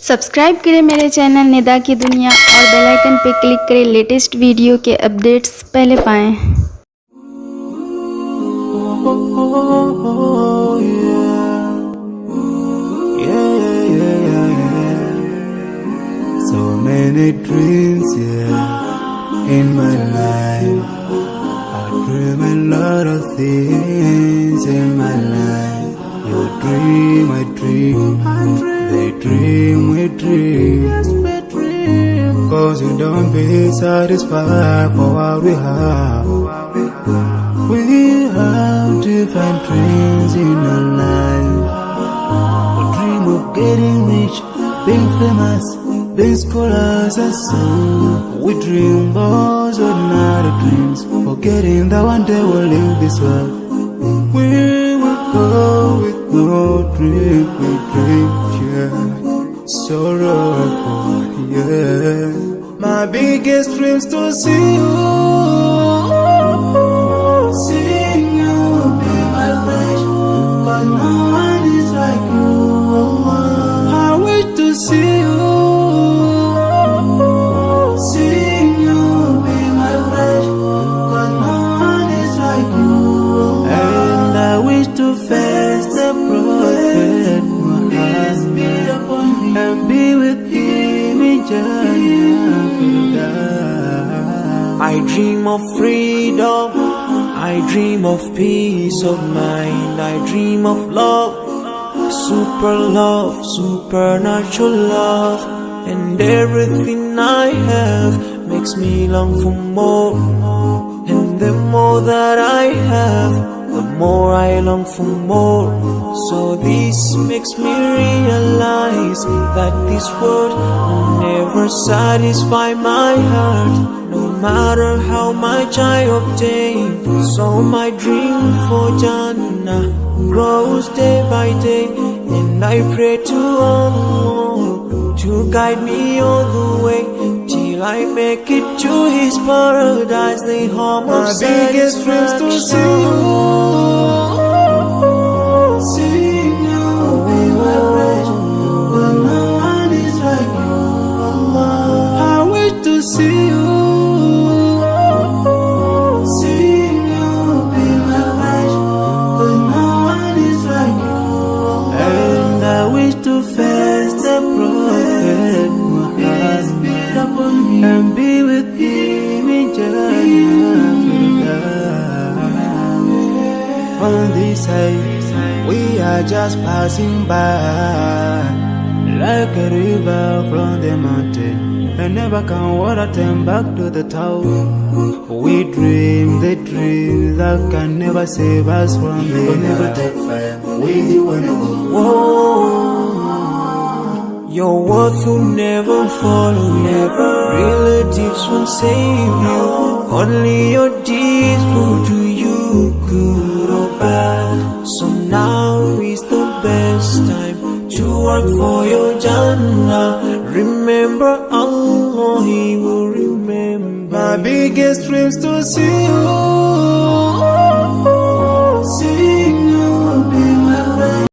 Subscribe करें मेरे channel Nida की दुनिया और बेल आइकन पे क्लिक करें लेटेस्ट वीडियो के अपडेट्स पहले पाएं। So many dreams, in my life. I dream a lot of things in my life. You dream, I dream. They dream, we dream. Cause you don't be satisfied for what we have. We have different dreams in our life. We dream of getting rich, being famous, being scholars and so. We dream those ordinary dreams, forgetting that one day we'll leave this world. We will go with no dream, we dream, sorrowful, My biggest dreams to see you, seeing you be my flesh, but no one is like you. I wish to see you, seeing you be my flesh, but no one is like you. And I wish to face the prophet Muhammad and be with him in Jannah. I dream of freedom, I dream of peace of mind, I dream of love, supernatural love, and everything I have makes me long for more. And the more that I have, the more I long for more. So this makes me realize that this world will never satisfy my heart, no matter how much I obtain. So my dream for Jannah grows day by day, and I pray to Allah to guide me all the way till I make it to His paradise, the home of satisfaction. My biggest dreams to see you, seeing you be my flesh, but no one is like you. I wish to see you, seeing you be my flesh, but no one is like you. And I wish to face the prophet Muhammad and be with him in Jannah. On this side, we are just passing by, like a river from the mountain, and never can water turn back to the town. We dream the dreams that can never save us from the We'll never take fire with you when you go. Whoa. Your words will never follow you, relatives won't save you, only your deeds will do you good or bad. So now is the best time to work for your Jannah. Remember Allah, He will remember. My biggest dreams to see you,